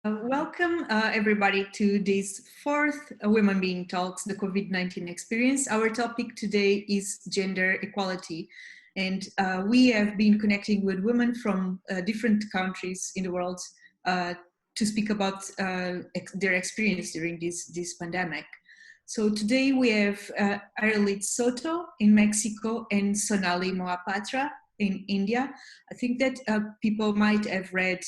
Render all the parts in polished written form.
Welcome everybody to this fourth Women Being Talks, the COVID-19 experience. Our topic today is gender equality. And we have been connecting with women from different countries in the world to speak about their experience during this pandemic. So today we have Irelyd Soto in Mexico and Sonali Malhotra in India. I think that people might have read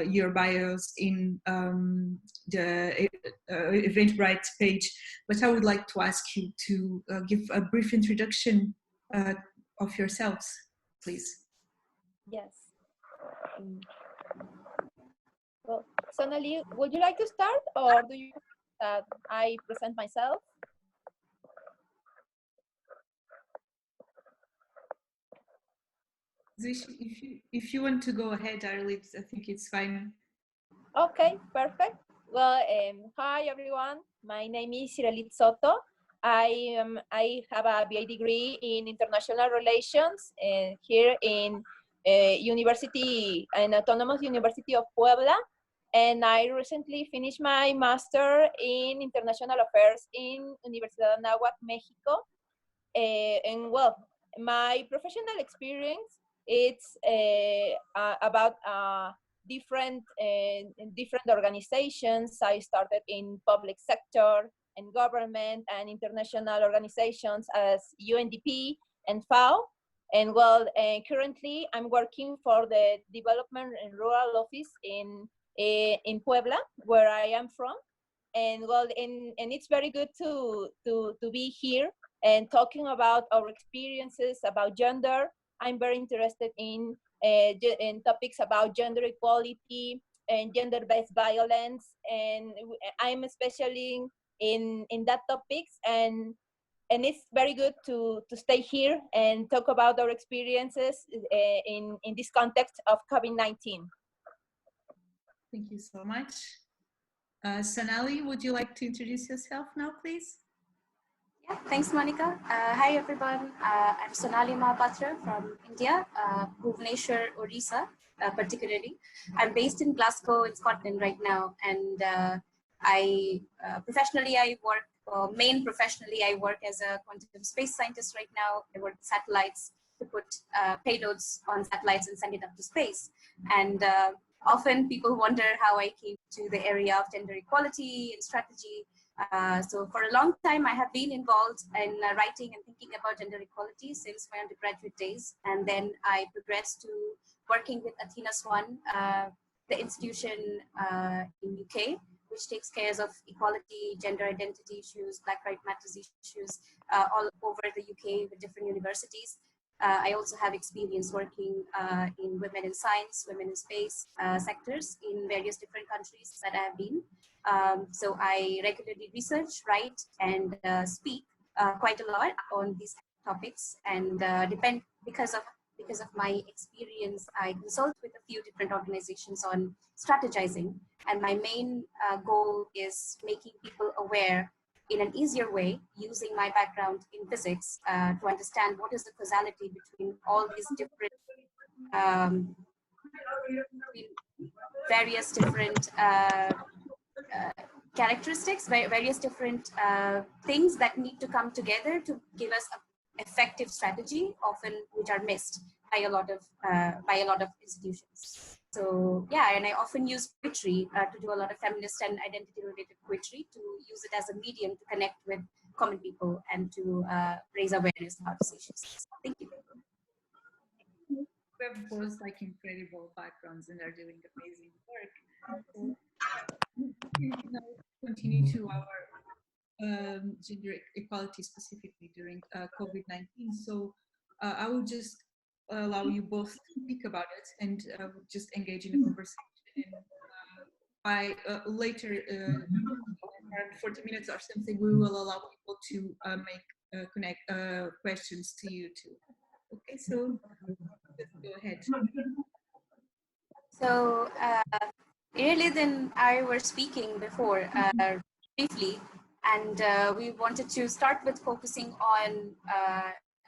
your bios in the Eventbrite page, but I would like to ask you to give a brief introduction of yourselves, please. Yes. Well, Sonali, would you like to start, or do you that I present myself? If you want to go ahead, Irelyd, I think it's fine. Okay, perfect. Well, hi everyone. My name is Irelyd Soto. I have a BA degree in international relations here in Autonomous University of Puebla, and I recently finished my master in international affairs in Universidad Anahuac, Mexico. And well, my professional experience, it's about different organizations. I started in public sector and government and international organizations as UNDP and FAO. And well, currently I'm working for the Development and Rural Office in Puebla, where I am from. And well, and it's very good to be here and talking about our experiences about gender. I'm very interested in topics about gender equality and gender-based violence, and I'm especially in that topics, and it's very good to stay here and talk about our experiences in this context of COVID-19. Thank you so much. Sonali, would you like to introduce yourself now, please? Yeah, thanks, Monica. Hi, everyone. I'm Sonali Malhotra from India, Bhubaneswar, Orissa, particularly. I'm based in Glasgow, in Scotland right now, and professionally I work as a quantum space scientist right now. I work with satellites to put payloads on satellites and send it up to space. And often people wonder how I came to the area of gender equality and strategy. So for a long time, I have been involved in writing and thinking about gender equality since my undergraduate days. And then I progressed to working with Athena Swan, the institution in UK, which takes care of equality, gender identity issues, Black Lives Matter issues all over the UK with different universities. I also have experience working in women in science, women in space sectors in various different countries that I have been. So I regularly research, write, and speak quite a lot on these topics. And because of my experience, I consult with a few different organizations on strategizing. And my main goal is making people aware in an easier way, using my background in physics to understand what is the causality between all these different various different characteristics, various different things that need to come together to give us an effective strategy, often which are missed by a lot of institutions. So yeah, and I often use poetry to do a lot of feminist and identity-related poetry, to use it as a medium to connect with common people and to raise awareness about these issues. Thank you. We have both like incredible backgrounds and are doing amazing work. Continue to our gender equality specifically during COVID-19. So I will just allow you both to speak about it and just engage in a conversation. By later, around 40 minutes or something, we will allow people to connect questions to you too. Okay, so let's go ahead. So Irelyd and I were speaking before briefly, and we wanted to start with focusing on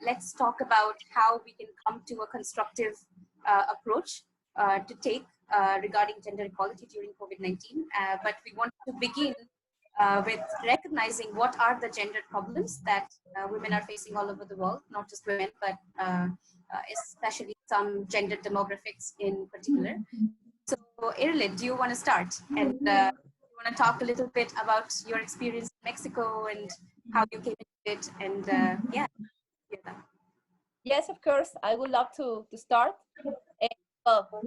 let's talk about how we can come to a constructive approach to take regarding gender equality during COVID-19, but we want to begin with recognizing what are the gender problems that women are facing all over the world, not just women, but especially some gender demographics in particular. So Irelyd, do you want to start? And you want to talk a little bit about your experience in Mexico and how you came into it, and yeah. Yes, of course, I would love to start. Well, for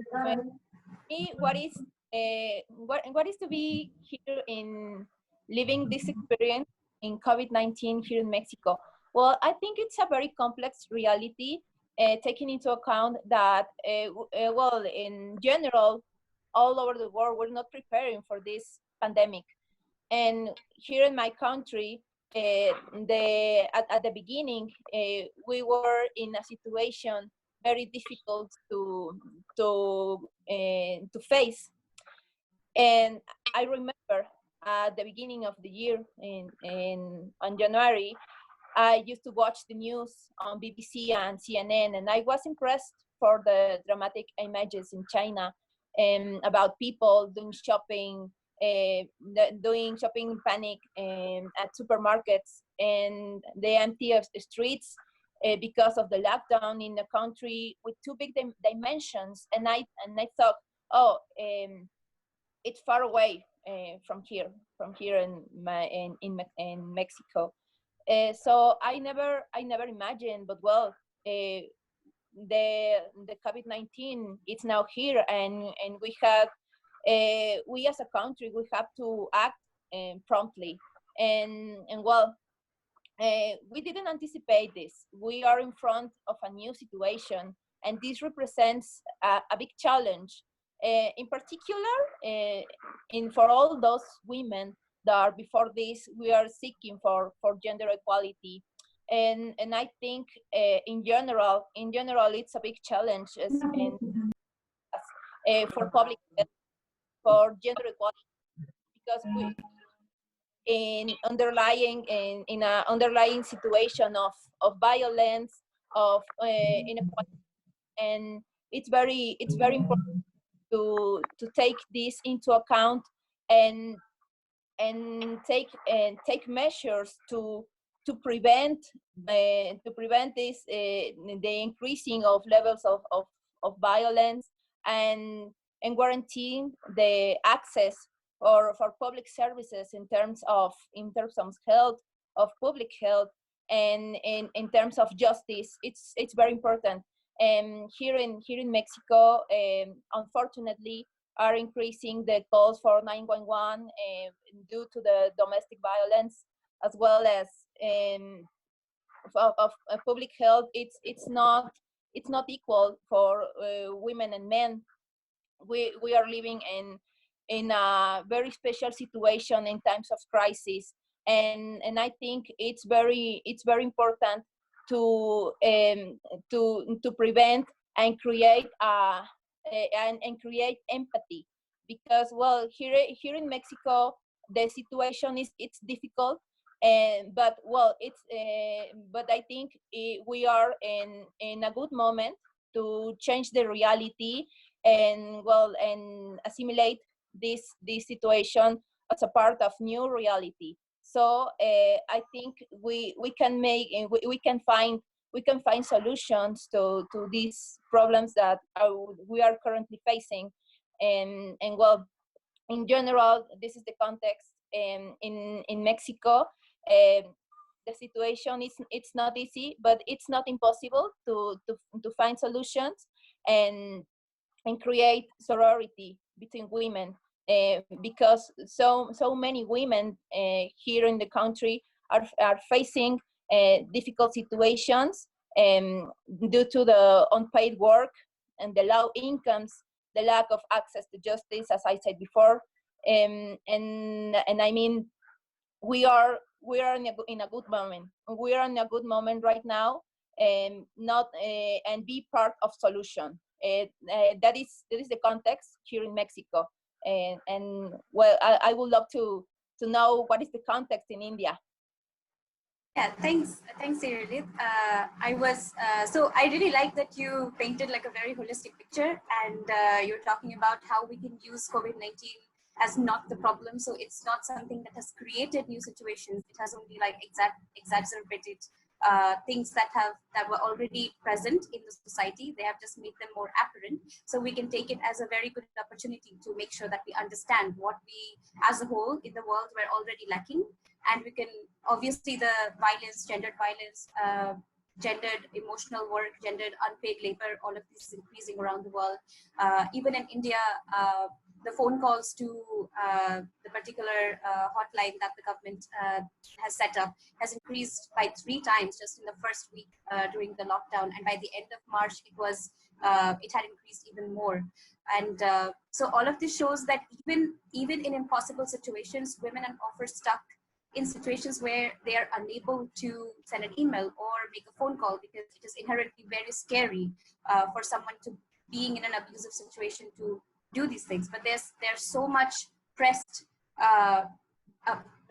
me, what is to be here in living this experience in COVID-19 here in Mexico? Well, I think it's a very complex reality, taking into account that, well, in general, all over the world, we're not preparing for this pandemic. And here in my country, at the beginning, we were in a situation very difficult to face. And I remember at the beginning of the year, on January, I used to watch the news on BBC and CNN, and I was impressed for the dramatic images in China about people doing shopping, doing shopping panic at supermarkets, and the empty of the streets because of the lockdown in the country with two big dimensions. And I thought, oh, it's far away from here in Mexico. So I never imagined, but well, the COVID-19 is now here, and we have we as a country, we have to act promptly, and well, we didn't anticipate this. We are in front of a new situation, and this represents a big challenge, in particular, for all those women that are before this, we are seeking for gender equality. And I think in general, it's a big challenge for public health, for gender equality, because we in an underlying situation of violence, of inequality, and it's very important to take this into account and take measures to prevent this the increasing of levels of violence, and guaranteeing the access for public services in terms of health, of public health, and in terms of justice. It's very important. Here in Mexico, unfortunately, are increasing the calls for 911 due to the domestic violence, as well as of public health. It's not equal for women and men. We are living in a very special situation in times of crisis, and I think it's very important to prevent and create and create empathy, because well, here in Mexico the situation it's difficult, but well, but I think we are in a good moment to change the reality, and well, and assimilate this situation as a part of new reality. So I think we can make, we can find solutions to these problems that we are currently facing, and well, in general, this is the context in Mexico. The situation it's not easy, but it's not impossible to find solutions and create sorority between women, because so many women here in the country are facing difficult situations due to the unpaid work and the low incomes, the lack of access to justice, as I said before, and I mean, we are in a good moment. We are in a good moment right now, and be part of solution. That is the context here in Mexico, and well, I would love to know what is the context in India. Yeah, thanks, Irelyd. So I really like that you painted like a very holistic picture, and you're talking about how we can use COVID-19 as not the problem. So it's not something that has created new situations. It has only like exacerbated things that were already present in the society. They have just made them more apparent. So we can take it as a very good opportunity to make sure that we understand what we, as a whole, in the world, were already lacking. And we can, obviously, the violence, gendered violence, gendered emotional work, gendered unpaid labor, all of this is increasing around the world. Even in India, the phone calls to the particular hotline that the government has set up has increased by 3 times just in the first week during the lockdown. And by the end of March, it had increased even more. And so all of this shows that even in impossible situations, women are often stuck in situations where they are unable to send an email or make a phone call because it is inherently very scary for someone to being in an abusive situation to do these things. But there's so much pressed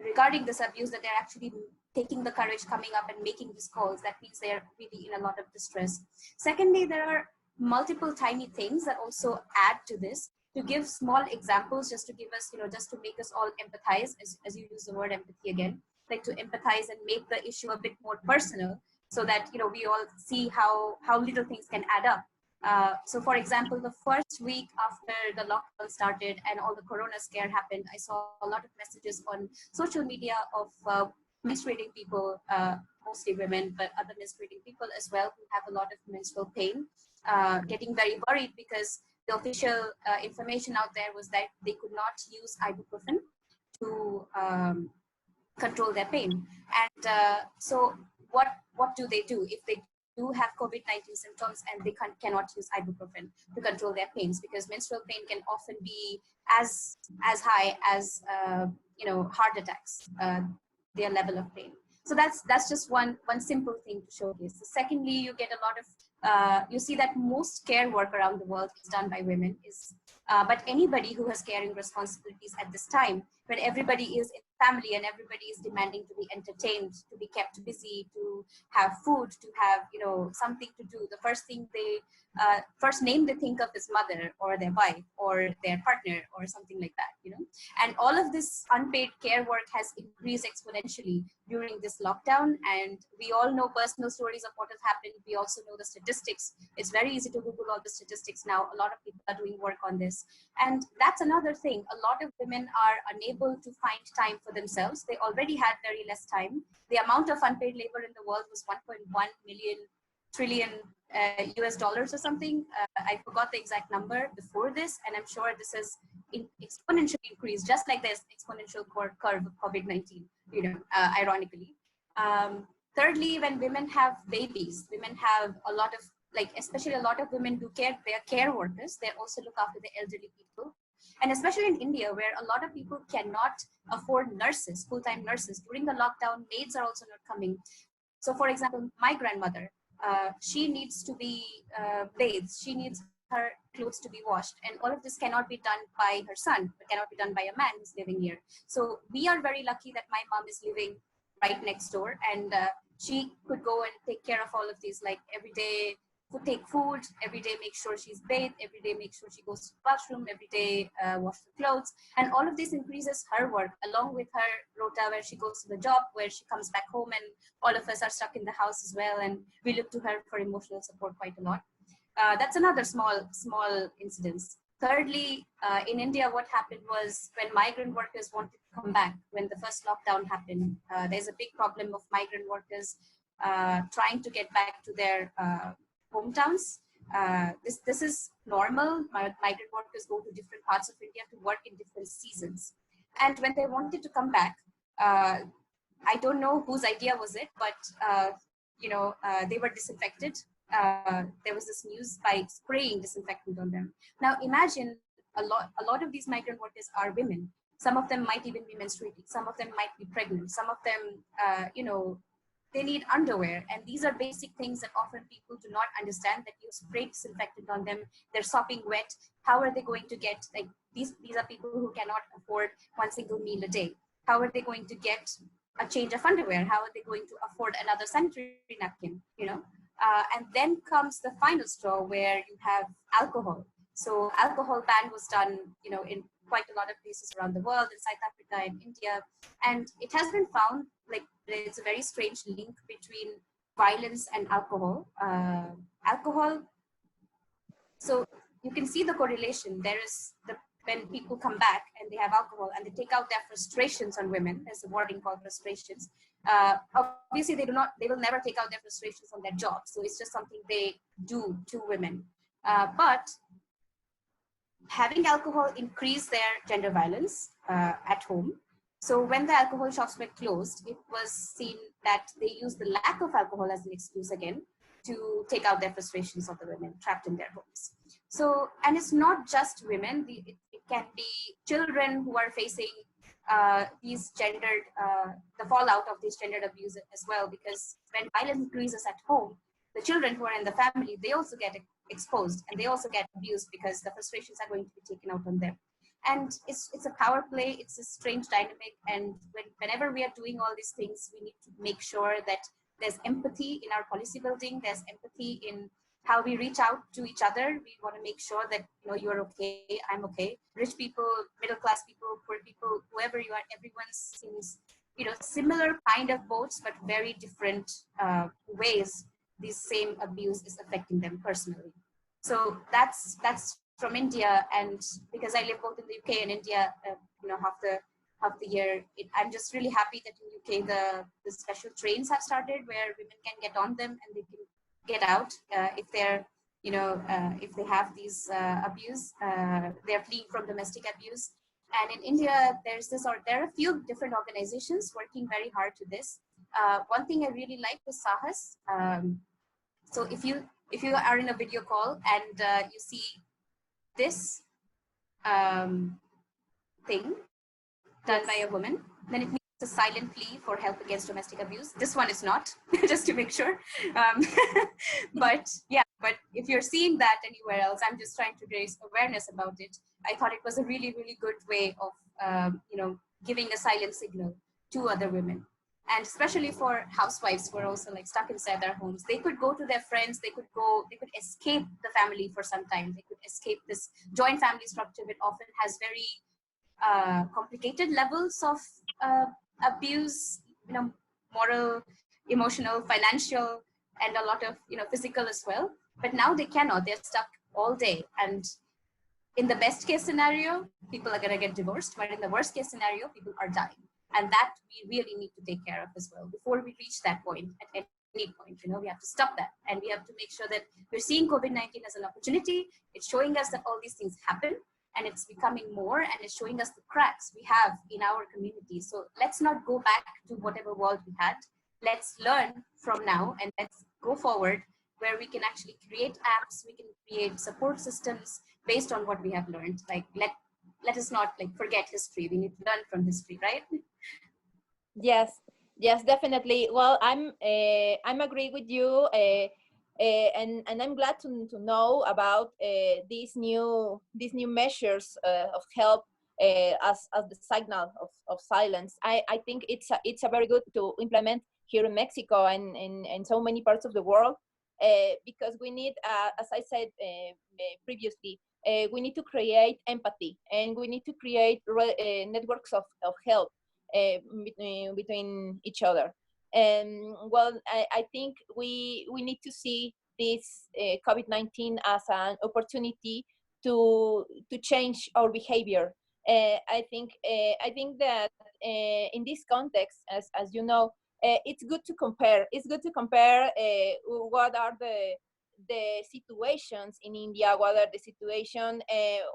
regarding this abuse that they're actually taking the courage, coming up and making these calls. That means they're really in a lot of distress. Secondly, there are multiple tiny things that also add to this. To give small examples, just to give us, just to make us all empathize, as you use the word empathy again, like to empathize and make the issue a bit more personal, so that we all see how little things can add up. So, for example, the first week after the lockdown started and all the corona scare happened, I saw a lot of messages on social media of menstruating people, mostly women, but other menstruating people as well, who have a lot of menstrual pain, getting very worried because the official information out there was that they could not use ibuprofen to control their pain. And so what do they do if they do have COVID-19 symptoms and they cannot use ibuprofen to control their pains? Because menstrual pain can often be as high as heart attacks, their level of pain. So that's just one simple thing to showcase. Secondly, you get a lot of you see that most care work around the world is done by women. But anybody who has caring responsibilities at this time, when everybody is in family and everybody is demanding to be entertained, to be kept busy, to have food, to have something to do, the first thing first name they think of is mother or their wife or their partner or something like that. And all of this unpaid care work has increased exponentially during this lockdown. And we all know personal stories of what has happened. We also know the statistics. It's very easy to Google all the statistics now. A lot of people are doing work on this. And that's another thing. A lot of women are unable to find time for themselves. They already had very less time. The amount of unpaid labor in the world was 1.1 trillion US dollars or something. I forgot the exact number before this, and I'm sure this has exponentially increased, just like this exponential curve of COVID-19, ironically. Thirdly, when women have babies, women have a lot of, especially a lot of women who they are care workers. They also look after the elderly people. And especially in India, where a lot of people cannot afford nurses, full-time nurses. During the lockdown, maids are also not coming. So for example, my grandmother, she needs to be bathed. She needs her clothes to be washed. And all of this cannot be done by her son. It cannot be done by a man who's living here. So we are very lucky that my mom is living right next door. And she could go and take care of all of these, like every day, take food, every day make sure she's bathed, every day make sure she goes to the bathroom, every day wash the clothes. And all of this increases her work along with her rota where she goes to the job, where she comes back home, and all of us are stuck in the house as well. And we look to her for emotional support quite a lot. That's another small incidence. Thirdly, in India, what happened was when migrant workers wanted to come back, when the first lockdown happened, there's a big problem of migrant workers trying to get back to their hometowns. This is normal. Migrant workers go to different parts of India to work in different seasons. And when they wanted to come back, I don't know whose idea was it, but they were disinfected. There was this news by spraying disinfectant on them. Now imagine a lot of these migrant workers are women. Some of them might even be menstruating. Some of them might be pregnant. Some of them, they need underwear. And these are basic things that often people do not understand, that you spray disinfectant on them. They're sopping wet. How are they going to get, these are people who cannot afford one single meal a day. How are they going to get a change of underwear? How are they going to afford another sanitary napkin? And then comes the final straw, where you have alcohol. So alcohol ban was done, in quite a lot of places around the world, in South Africa and India. And it has been found, like, there's a very strange link between violence and alcohol. So you can see the correlation. When people come back and they have alcohol and they take out their frustrations on women, there's a wording called frustrations. Obviously, they will never take out their frustrations on their job. So it's just something they do to women. But having alcohol increased their gender violence at home. So when the alcohol shops were closed, it was seen that they used the lack of alcohol as an excuse again to take out their frustrations of the women trapped in their homes. So, and it's not just women, it can be children who are facing these gendered, the fallout of this gendered abuse as well, because when violence increases at home, the children who are in the family, they also get exposed and they also get abused because the frustrations are going to be taken out on them. And it's a power play, it's a strange dynamic. And whenever we are doing all these things, we need to make sure that there's empathy in our policy building, there's empathy in how we reach out to each other. We want to make sure that, you're okay, I'm okay. Rich people, middle class people, poor people, whoever you are, everyone seems, similar kind of boats, but very different ways this same abuse is affecting them personally. So that's from India, and because I live both in the UK and India, half the year, I'm just really happy that in UK the special trains have started where women can get on them and they can get out if they're if they have these abuse, they're fleeing from domestic abuse. And in India, there are a few different organizations working very hard to this. One thing I really like was Sahas. So if you are in a video call and you see this thing done by a woman, then it means a silent plea for help against domestic abuse. This one is not, just to make sure. But if you're seeing that anywhere else, I'm just trying to raise awareness about it. I thought it was a really, really good way of, giving a silent signal to other women. And especially for housewives who are also like stuck inside their homes, they could go to their friends, they could escape the family for some time. They could escape this joint family structure, which often has very complicated levels of abuse, moral, emotional, financial, and a lot of, physical as well. But now they cannot, they're stuck all day. And in the best case scenario, people are gonna get divorced, but in the worst case scenario, people are dying. And that we really need to take care of as well before we reach that point at any point. We have to stop that. And we have to make sure that we're seeing COVID-19 as an opportunity. It's showing us that all these things happen and it's becoming more, and it's showing us the cracks we have in our community. So let's not go back to whatever world we had. Let's learn from now and let's go forward where we can actually create apps, we can create support systems based on what we have learned. Like let us not forget history. We need to learn from history, right? Yes, definitely. Well, I'm agree with you, and I'm glad to know about these new measures of help as the signal of silence. I think it's a very good to implement here in Mexico and in so many parts of the world, because we need, as I said previously, we need to create empathy and we need to create networks of help between each other. And well, I think we need to see this COVID-19 as an opportunity to change our behavior. I think that in this context, as you know, it's good to compare. It's good to compare what are the situations in India, what are the situation.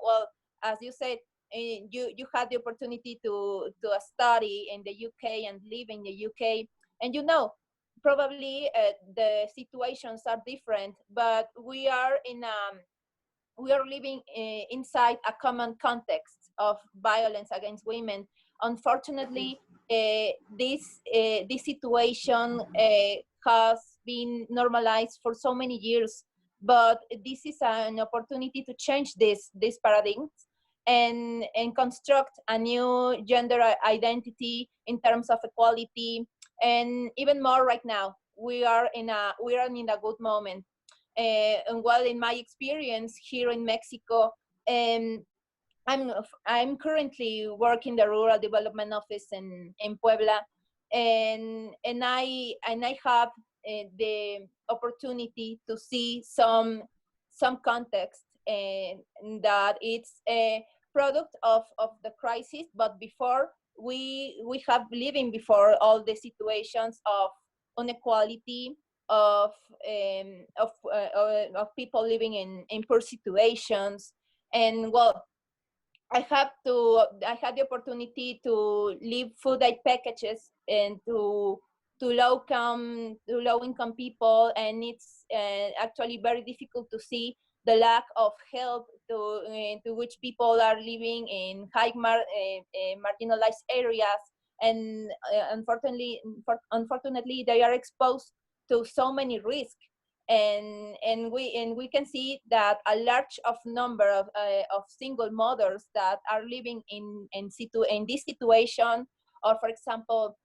Well, as you said, you had the opportunity to study in the UK and live in the UK, and probably the situations are different, but we are living inside a common context of violence against women. Unfortunately, this situation has been normalized for so many years, but this is an opportunity to change this paradigms. and construct a new gender identity in terms of equality. And even more right now, we are in a good moment. And well, in my experience here in Mexico, I'm currently working the Rural Development Office in Puebla, and I have the opportunity to see some context, and that it's a product of the crisis. But before, we have living before all the situations of inequality, of people living in poor situations. And well, I had the opportunity to leave food aid packages and to low income people, and it's actually very difficult to see the lack of help to which people are living in marginalized areas, and unfortunately they are exposed to so many risks. And we can see that a large of number of single mothers that are living in this situation, or for example,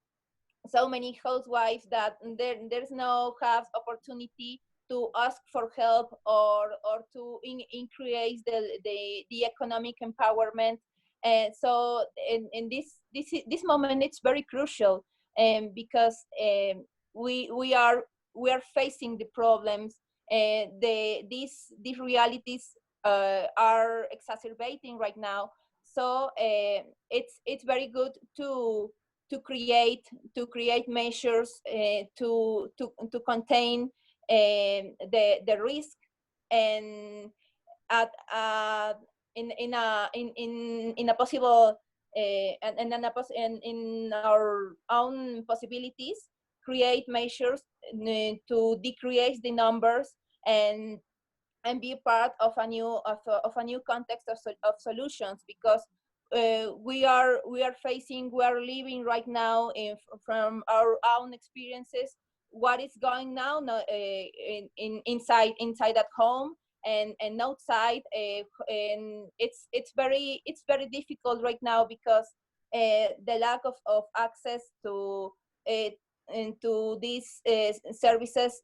so many housewives that there's no have opportunity to ask for help, or to increase the economic empowerment. And so in this moment, it's very crucial, because we are facing the problems. These realities are exacerbating right now. So it's very good to create measures to contain the risk, and at in a possible and in our own possibilities, create measures to decrease the numbers, and be part of a new context of solutions, because we are living right now from our own experiences what is going now inside at home and outside, and it's very difficult right now, because the lack of access to these services,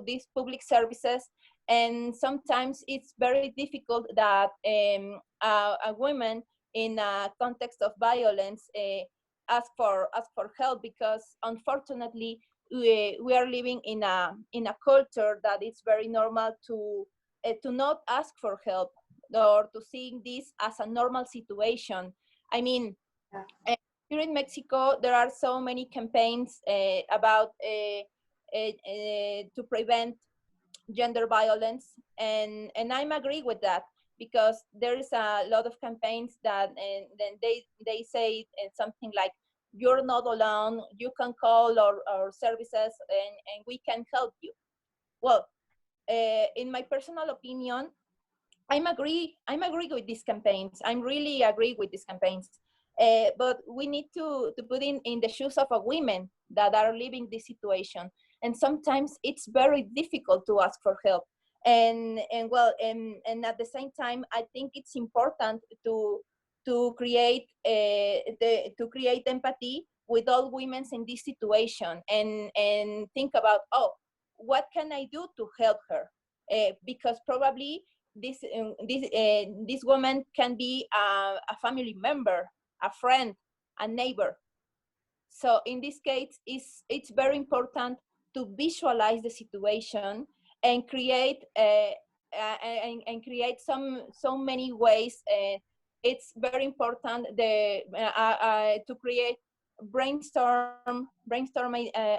these public services. And sometimes it's very difficult that a woman in a context of violence ask for help, because unfortunately we are living in a culture that it's very normal to not ask for help, or to seeing this as a normal situation. I mean, here in Mexico, there are so many campaigns about to prevent gender violence, and I'm agree with that, because there is a lot of campaigns that and then they say something like, you're not alone, you can call our services, and we can help you. Well, in my personal opinion, I'm agree with these campaigns. I'm really agree with these campaigns. But we need to put in the shoes of a women that are living this situation. And sometimes it's very difficult to ask for help. And at the same time, I think it's important to create empathy with all women in this situation, and think about, what can I do to help her? Because probably this woman can be a family member, a friend, a neighbor. So in this case, it's very important to visualize the situation and create so many ways. It's very important to create brainstorm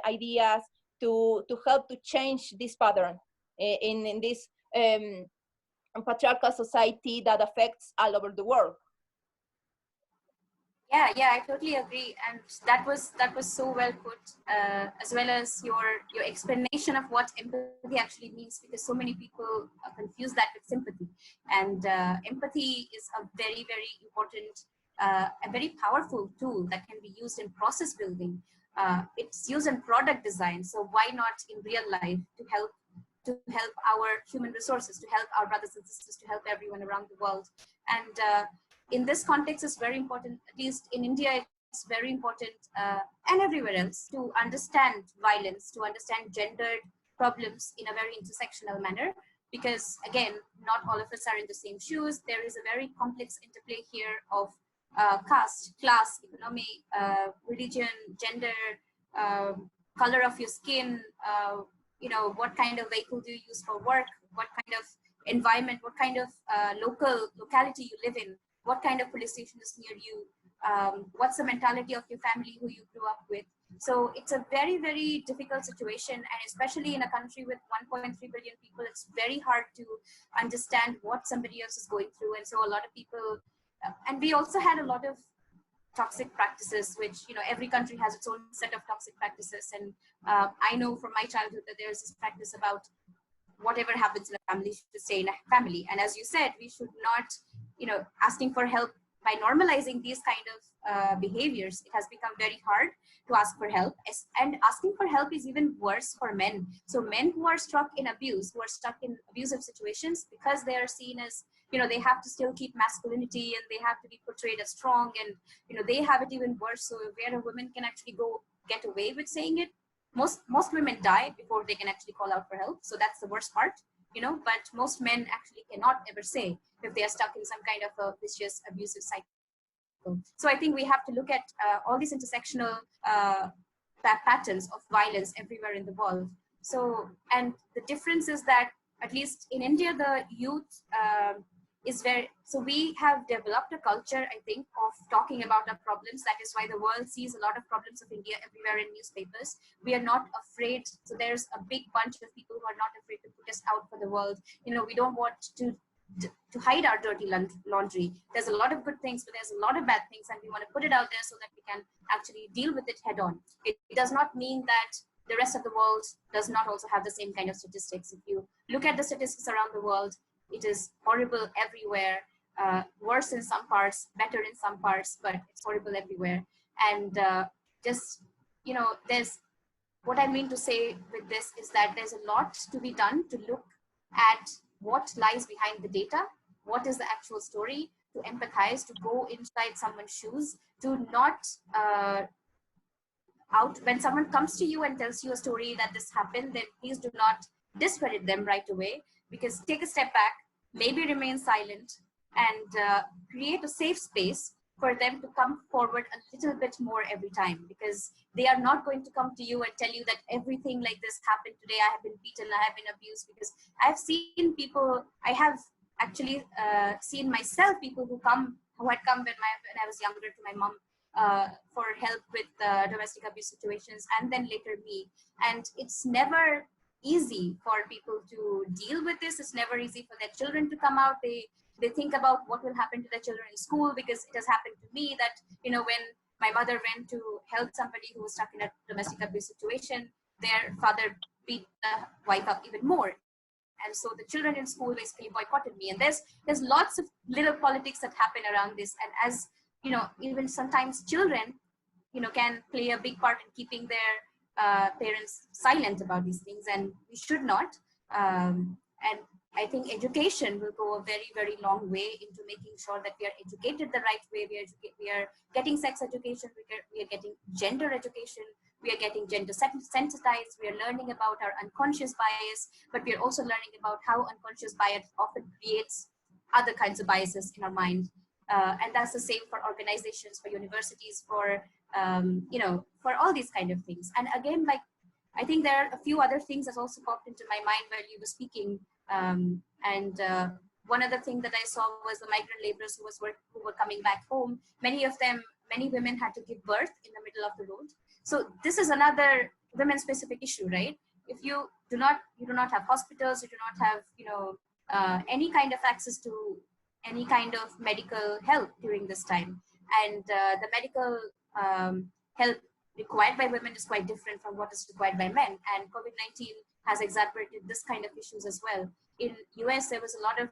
ideas to help to change this pattern in this patriarchal society that affects all over the world. Yeah, I totally agree, and that was so well put, as well as your explanation of what empathy actually means, because so many people confuse that with sympathy, and empathy is a very important, a very powerful tool that can be used in process building. It's used in product design, so why not in real life to help our human resources, to help our brothers and sisters, to help everyone around the world. And in this context, it's very important, at least in India, it's very important, and everywhere else, to understand violence, to understand gendered problems in a very intersectional manner. Because again, not all of us are in the same shoes. There is a very complex interplay here of caste, class, economy, religion, gender, color of your skin, what kind of vehicle do you use for work, what kind of environment, what kind of locality you live in, what kind of police station is near you, what's the mentality of your family who you grew up with. So it's a very, very difficult situation, and especially in a country with 1.3 billion people, it's very hard to understand what somebody else is going through. And so a lot of people, and we also had a lot of toxic practices, which, every country has its own set of toxic practices. And I know from my childhood that there's this practice about whatever happens in a family should stay in a family. And as you said, we should not, asking for help. By normalizing these kind of behaviors, it has become very hard to ask for help. And asking for help is even worse for men. So men who are stuck in abuse, who are stuck in abusive situations, because they are seen as, they have to still keep masculinity, and they have to be portrayed as strong, and, they have it even worse. So where a woman can actually get away with saying it, most women die before they can actually call out for help. So that's the worst part. But most men actually cannot ever say if they are stuck in some kind of a vicious, abusive cycle. So I think we have to look at all these intersectional patterns of violence everywhere in the world. So, and the difference is that, at least in India, the youth so we have developed a culture, I think, of talking about our problems. That is why the world sees a lot of problems of India everywhere in newspapers. We are not afraid. So there's a big bunch of people who are not afraid to put us out for the world. We don't want to hide our dirty laundry. There's a lot of good things, but there's a lot of bad things, and we want to put it out there so that we can actually deal with it head on. It does not mean that the rest of the world does not also have the same kind of statistics. If you look at the statistics around the world, it is horrible everywhere, worse in some parts, better in some parts, but it's horrible everywhere. And there's, what I mean to say with this is that there's a lot to be done to look at what lies behind the data, what is the actual story, to empathize, to go inside someone's shoes, to not when someone comes to you and tells you a story that this happened, then please do not discredit them right away. Because take a step back, maybe remain silent, and create a safe space for them to come forward a little bit more every time, because they are not going to come to you and tell you that everything like this happened today. I have been beaten, I have been abused. Because I've seen people, I have actually seen myself, people who had come when I was younger to my mom for help with domestic abuse situations, and then later me. And it's never easy for people to deal with this. It's never easy for their children to come out. They think about what will happen to their children in school, because it has happened to me that, when my mother went to help somebody who was stuck in a domestic abuse situation, their father beat the wife up even more. And so the children in school basically boycotted me. And there's lots of little politics that happen around this. And as, even sometimes children, can play a big part in keeping their parents silent about these things, and we should not. And I think education will go a very, very long way into making sure that we are educated the right way. We are getting sex education, we are getting gender education, we are getting gender sensitized, we are learning about our unconscious bias, but we are also learning about how unconscious bias often creates other kinds of biases in our mind. And that's the same for organizations, for universities, for for all these kind of things. And again, I think there are a few other things that also popped into my mind while you were speaking. One other thing that I saw was the migrant laborers who were coming back home. Many women had to give birth in the middle of the road. So this is another women-specific issue, right? If you do not have hospitals, you do not have any kind of access to any kind of medical help during this time, and the medical help required by women is quite different from what is required by men. And COVID-19 has exacerbated this kind of issues as well. In US, there was a lot of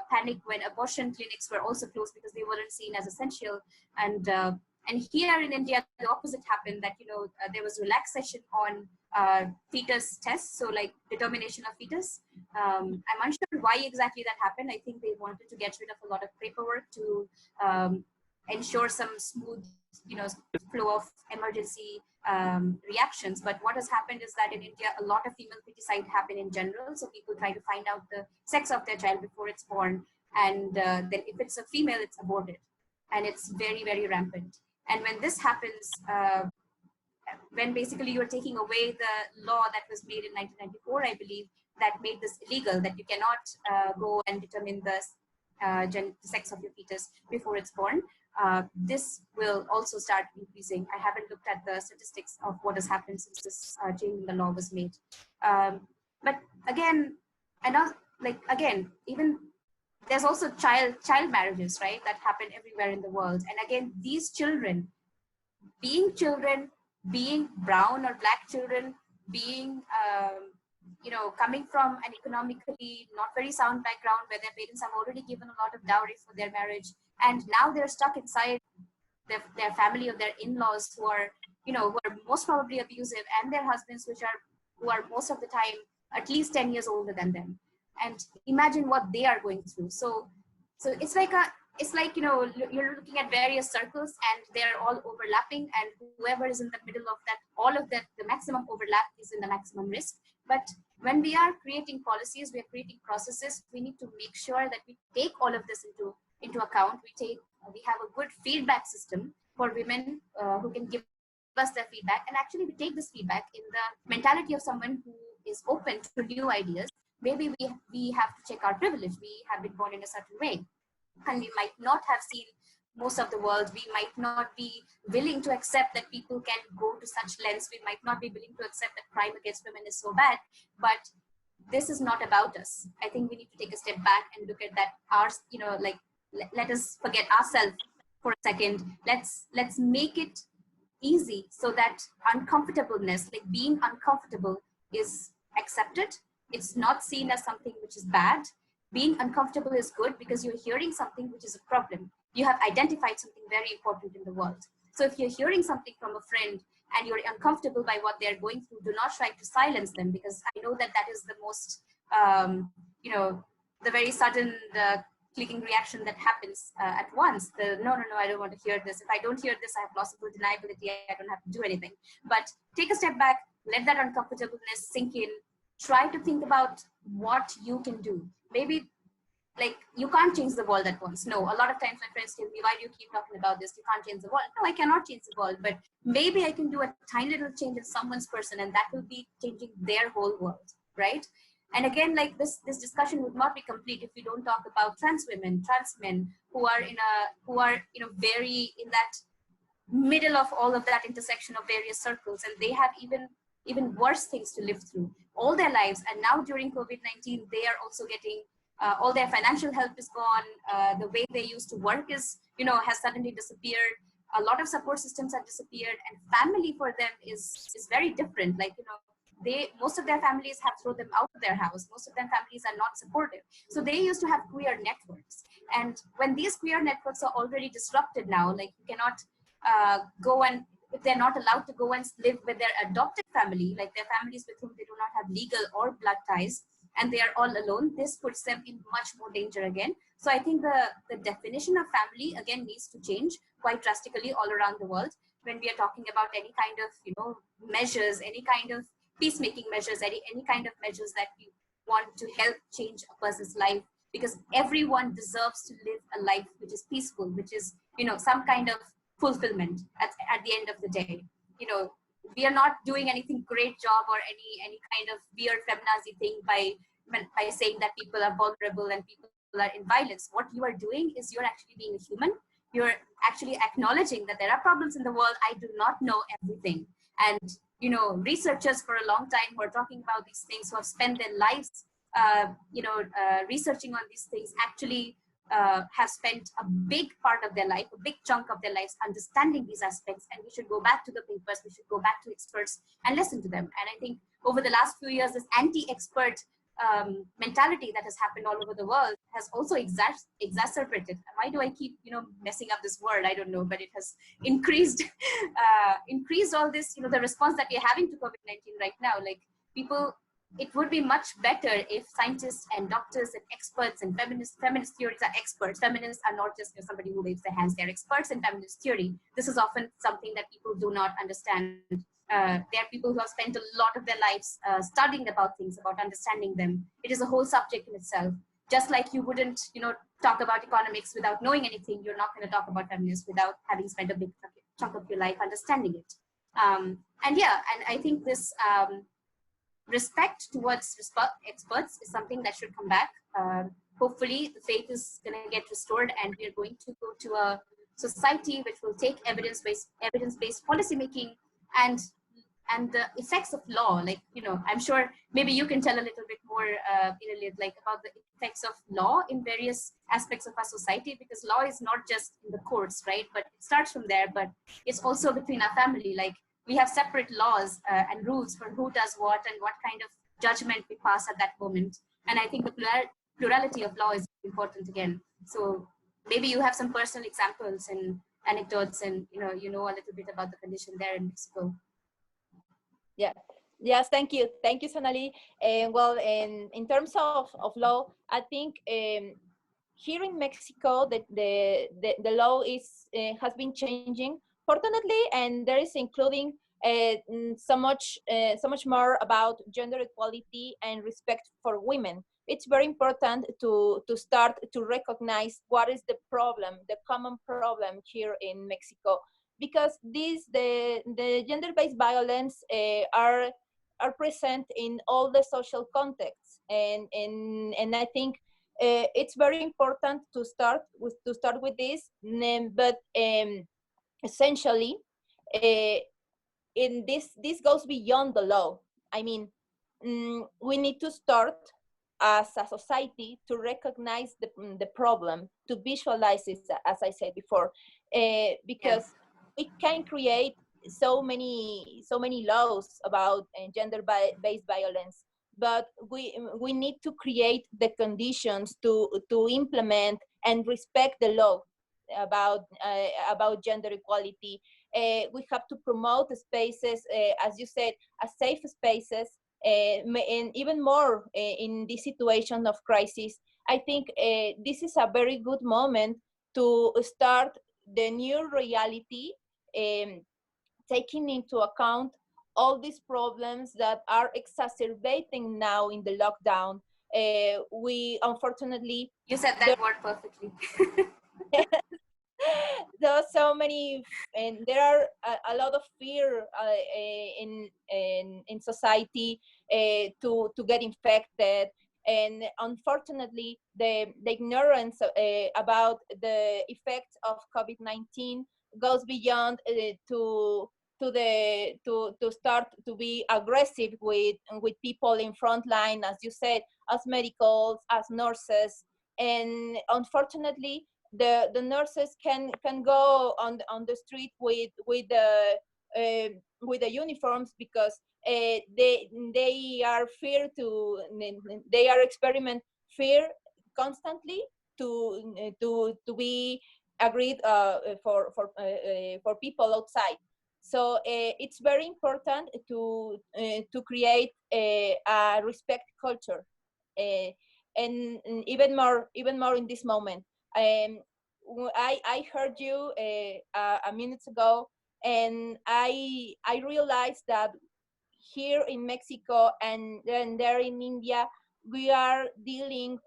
panic when abortion clinics were also closed because they weren't seen as essential. And here in India, the opposite happened, that there was relaxation on fetus tests, so like determination of fetus. I'm unsure why exactly that happened. I think they wanted to get rid of a lot of paperwork to ensure some smooth, flow of emergency reactions. But what has happened is that in India, a lot of female feticide happen in general. So people try to find out the sex of their child before it's born. And then if it's a female, it's aborted. And it's very, very rampant. And when this happens, when basically you're taking away the law that was made in 1994, I believe, that made this illegal, that you cannot go and determine the sex of your fetus before it's born, this will also start increasing. I haven't looked at the statistics of what has happened since this change in the law was made. But again, even there's also child marriages, right, that happen everywhere in the world. And again, these children, being brown or black children, being coming from an economically not very sound background where their parents have already given a lot of dowry for their marriage, and now they're stuck inside their family or their in-laws who are most probably abusive, and their husbands who are most of the time at least 10 years older than them. And imagine what they are going through. So it's like you're looking at various circles and they're all overlapping, and whoever is in the middle of that, all of that, the maximum overlap is in the maximum risk. But when we are creating policies, we are creating processes, we need to make sure that we take all of this into account. We have a good feedback system for women who can give us their feedback, and actually we take this feedback in the mentality of someone who is open to new ideas. Maybe we have to check our privilege. We have been born in a certain way, and we might not have seen most of the world. We might not be willing to accept that people can go to such lengths. We might not be willing to accept that crime against women is so bad. But this is not about us. I think we need to take a step back and look at that. Let us forget ourselves for a second. Let's make it easy so that uncomfortableness, like being uncomfortable, is accepted. It's not seen as something which is bad. Being uncomfortable is good because you're hearing something which is a problem. You have identified something very important in the world. So if you're hearing something from a friend and you're uncomfortable by what they're going through, do not try to silence them, because I know that is the most, the very sudden clicking reaction that happens at once. No, I don't want to hear this. If I don't hear this, I have plausible deniability. I don't have to do anything. But take a step back, let that uncomfortableness sink in. Try to think about what you can do. Maybe you can't change the world at once. No, a lot of times my friends tell me, why do you keep talking about this? You can't change the world. No, I cannot change the world, but maybe I can do a tiny little change in someone's person, and that will be changing their whole world, right? And again, this discussion would not be complete if we don't talk about trans women, trans men who are very in that middle of all of that intersection of various circles, and they have even worse things to live through all their lives. And now during COVID-19, they are also getting all their financial help is gone. The way they used to work has suddenly disappeared. A lot of support systems have disappeared, and family for them is very different. Most of their families have thrown them out of their house. Most of their families are not supportive. So they used to have queer networks. And when these queer networks are already disrupted now, you cannot if they're not allowed to go and live with their adopted family, like their families with whom they do not have legal or blood ties, and they are all alone, this puts them in much more danger again. So I think the definition of family again needs to change quite drastically all around the world when we are talking about any kind of measures, any kind of peacemaking measures, any kind of measures that we want to help change a person's life, because everyone deserves to live a life which is peaceful, which is some kind of fulfillment at the end of the day. We are not doing anything great job or any kind of weird feminazi thing by saying that people are vulnerable and people are in violence. What you are doing is you're actually being a human. You're actually acknowledging that there are problems in the world. I do not know everything. And researchers for a long time who are talking about these things, who have spent their lives researching on these things, actually have spent a big part of their life, a big chunk of their lives understanding these aspects. And we should go back to the papers, we should go back to experts and listen to them. And I think over the last few years, this anti-expert mentality that has happened all over the world has also exacerbated. Why do I keep messing up this word? I don't know, but it has increased increased all this, the response that we're having to COVID-19 right now. Like people, it would be much better if scientists and doctors and experts and feminist theories are experts. Feminists are not just somebody who waves their hands. They're experts in feminist theory. This is often something that people do not understand. There are people who have spent a lot of their lives studying about things, about understanding them. It is a whole subject in itself. Just like you wouldn't, talk about economics without knowing anything, you're not going to talk about feminism without having spent a big chunk of your life understanding it. And I think this respect towards experts is something that should come back. Hopefully, the faith is going to get restored, and we are going to go to a society which will take evidence-based policymaking and the effects of law. Like, I'm sure maybe you can tell a little bit more, Irelyd, like about the effects of law in various aspects of our society, because law is not just in the courts, right? But it starts from there, but it's also between our family. Like, we have separate laws and rules for who does what and what kind of judgment we pass at that moment. And I think the plurality of law is important again. So maybe you have some personal examples and anecdotes, and you know a little bit about the condition there in Mexico. Yeah. Yes, thank you, Sonali. Well, in terms of law, I think here in Mexico, the law is has been changing, fortunately, and there is including so much more about gender equality and respect for women. It's very important to start to recognize what is the problem, the common problem here in Mexico, because the gender-based violence are present in all the social contexts, and I think it's very important to start with this, but essentially, in this goes beyond the law. I mean, we need to start as a society to recognize the problem, to visualize it, as I said before, because we can create so many laws about gender-based violence, but we need to create the conditions to implement and respect the law about gender equality. We have to promote spaces, as you said, as safe spaces, and even more in this situation of crisis. I think this is a very good moment to start the new reality, taking into account all these problems that are exacerbating now in the lockdown. We unfortunately— You said that word perfectly. There are so many, and there are a lot of fear in society to get infected, and unfortunately the ignorance about the effects of COVID-19 goes beyond to start to be aggressive with people in front line, as you said, as medicals, as nurses. And unfortunately the nurses can go on the street with the uniforms, because they are they are experiment fear constantly to be agreed for people outside. So it's very important to create a respect culture, and even more in this moment. I heard you a minute ago, and I realized that here in Mexico and there in India, we are dealing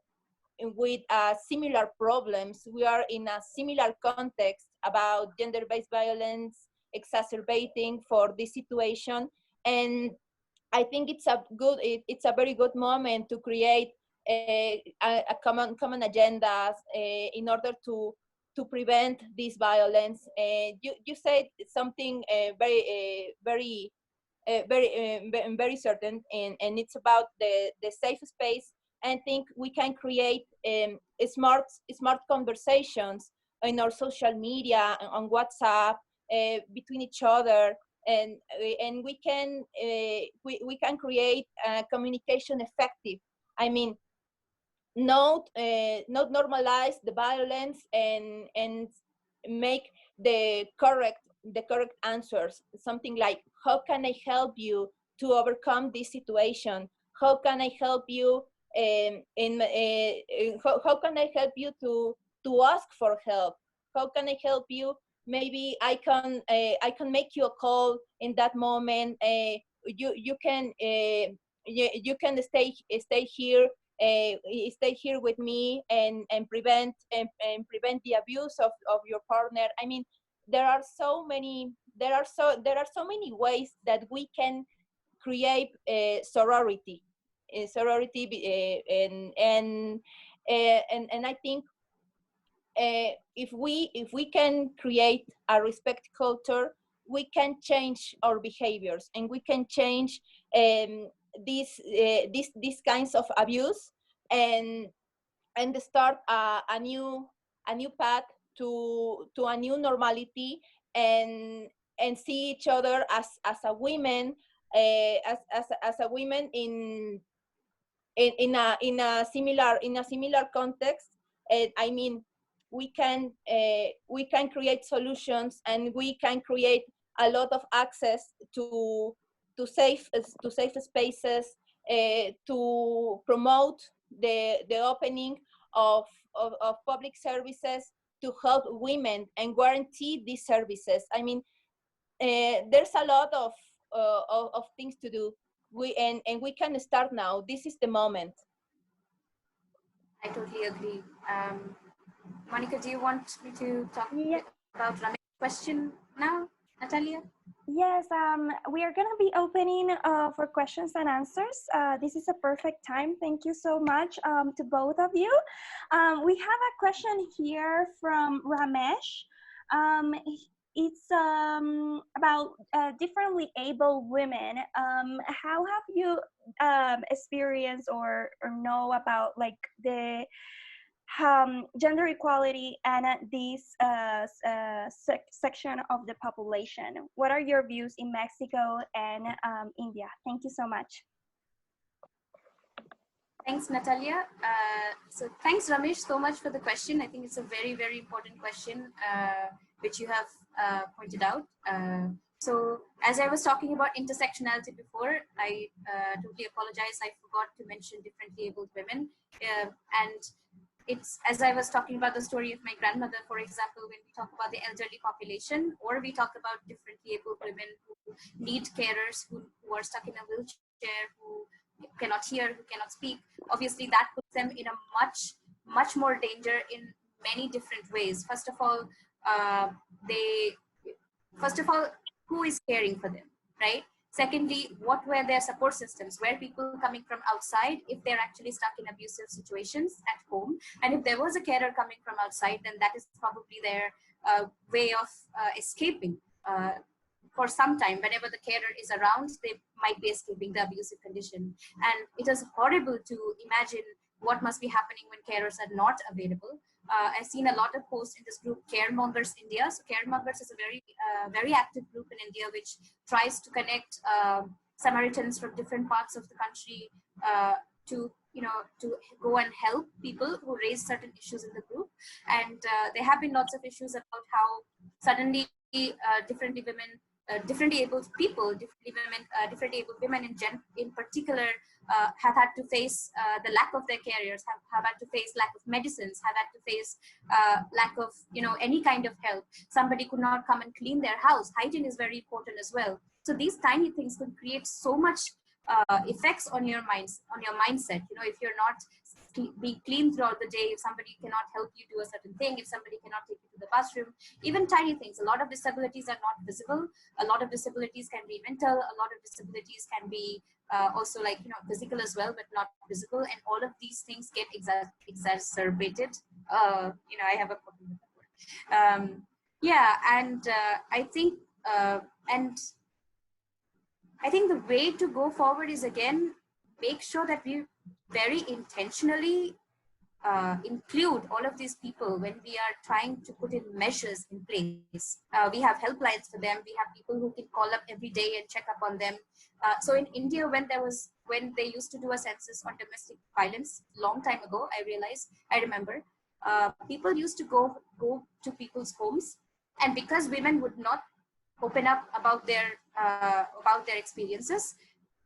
with similar problems. We are in a similar context about gender-based violence exacerbating for this situation, and I think it's a very good moment to create a common agendas in order to prevent this violence. You said something very certain, and it's about the safe space. I think we can create smart conversations in our social media, on WhatsApp, between each other, and we can create communication effective I mean, not normalize the violence and make the correct answers. Something like, how can I help you to overcome this situation? How can I help you how can I help you to ask for help? How can I help you? Maybe I can make you a call in that moment. You can stay here. Stay here with me and prevent the abuse of your partner. I mean, there are so many ways that we can create sorority, and I think if we can create a respect culture, we can change our behaviors, and we can change these kinds of abuse, and start a new path to a new normality, and see each other as a women, as a women in a similar context. I mean, we can create solutions, and we can create a lot of access to safe spaces, to promote the opening of public services to help women and guarantee these services. I mean, there's a lot of things to do. And we can start now. This is the moment. I totally agree. Monica, do you want me to talk about Ramesh's question now, Natalia? Yes, we are going to be opening for questions and answers. This is a perfect time. Thank you so much to both of you. We have a question here from Ramesh. It's about differently able women. How have you experienced or know about like the gender equality and this section of the population? What are your views in Mexico and India? Thank you so much. Thanks, Natalia. So thanks, Ramesh, so much for the question. I think it's a very, very important question, which you have pointed out. So as I was talking about intersectionality before, I totally apologize. I forgot to mention differently abled women. And it's, as I was talking about the story of my grandmother, for example, when we talk about the elderly population, or we talk about differently abled women who need carers, who are stuck in a wheelchair, who cannot hear, who cannot speak, obviously that puts them in a much more danger in many different ways. First of all, who is caring for them, right? Secondly, what were their support systems? Were people coming from outside if they're actually stuck in abusive situations at home? And if there was a carer coming from outside, then that is probably their way of escaping. For some time, whenever the carer is around, they might be escaping the abusive condition. And it is horrible to imagine what must be happening when carers are not available. I've seen a lot of posts in this group, Caremongers India. So Caremongers is a very active group in India, which tries to connect Samaritans from different parts of the country to go and help people who raise certain issues in the group. And there have been lots of issues about how suddenly differently abled people, differently abled women in particular, have had to face the lack of their carriers, have had to face lack of medicines, have had to face lack of any kind of help. Somebody could not come and clean their house. Hygiene is very important as well. So these tiny things could create so much effects on your mindset. If you're not being clean throughout the day, if somebody cannot help you do a certain thing, if somebody cannot take you to the bathroom, even tiny things. A lot of disabilities are not visible. A lot of disabilities can be mental. A lot of disabilities can be also physical as well, but not visible. And all of these things get exacerbated. I have a problem with that word. I think the way to go forward is, again, make sure that we very intentionally include all of these people when we are trying to put in measures in place. We have helplines for them. We have people who can call up every day and check up on them. So in India, when they used to do a census on domestic violence long time ago, I remember, people used to go to people's homes, and because women would not open up about their experiences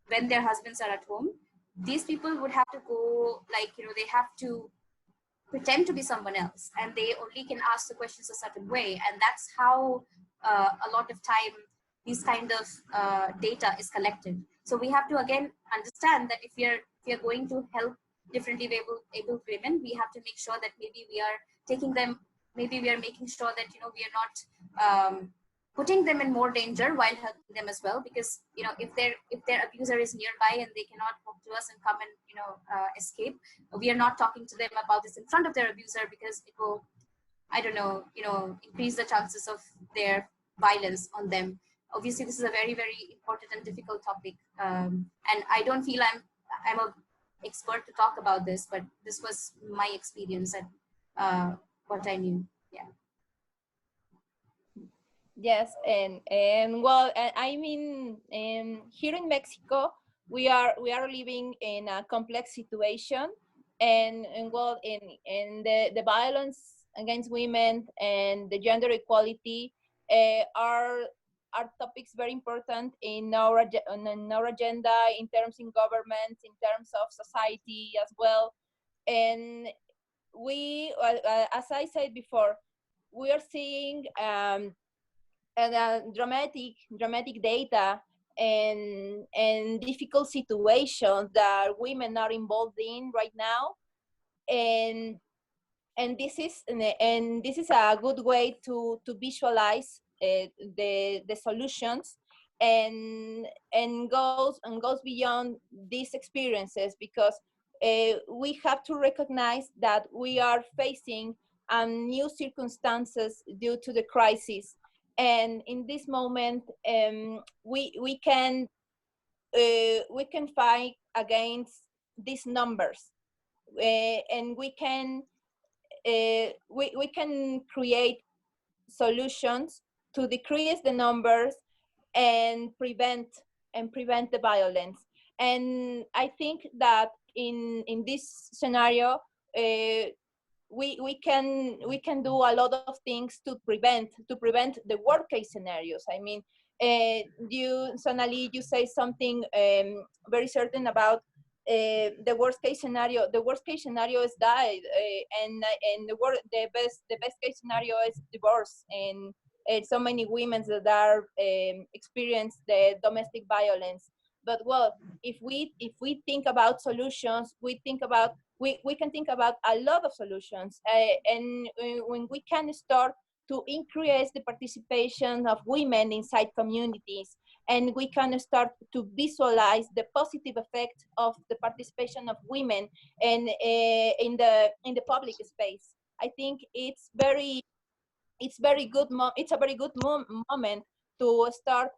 when their husbands are at home, these people would have to go, like, they have to pretend to be someone else, and they only can ask the questions a certain way, and that's how a lot of time these kind of data is collected. So we have to again understand that if we are going to help differently able women, we have to make sure that maybe we are making sure that we are not putting them in more danger while helping them as well, because if their abuser is nearby and they cannot talk to us and come and escape, we are not talking to them about this in front of their abuser, because it will, I don't know, increase the chances of their violence on them. Obviously this is a very, very important and difficult topic, and I don't feel I'm a expert to talk about this, but this was my experience and what I knew. Yeah. Yes, and well, I mean, here in Mexico, we are living in a complex situation, and well, in the violence against women and the gender equality are topics very important in our agenda, in terms in government, in terms of society as well. And we, as I said before, we are seeing dramatic data and difficult situations that women are involved in right now, and this is a good way to visualize the solutions, and goes beyond these experiences, because we have to recognize that we are facing new circumstances due to the crisis. And in this moment, we can fight against these numbers, and we can create solutions to decrease the numbers and prevent the violence. And I think that in this scenario, we can do a lot of things to prevent the worst case scenarios. I mean, Sonali, you say something very certain about the worst case scenario. The worst case scenario is die, and the best case scenario is divorce, and so many women that are experience the domestic violence. But well, if we think about solutions, we can think about a lot of solutions, and when we can start to increase the participation of women inside communities, and we can start to visualize the positive effect of the participation of women and in the public space. I think it's a very good moment to start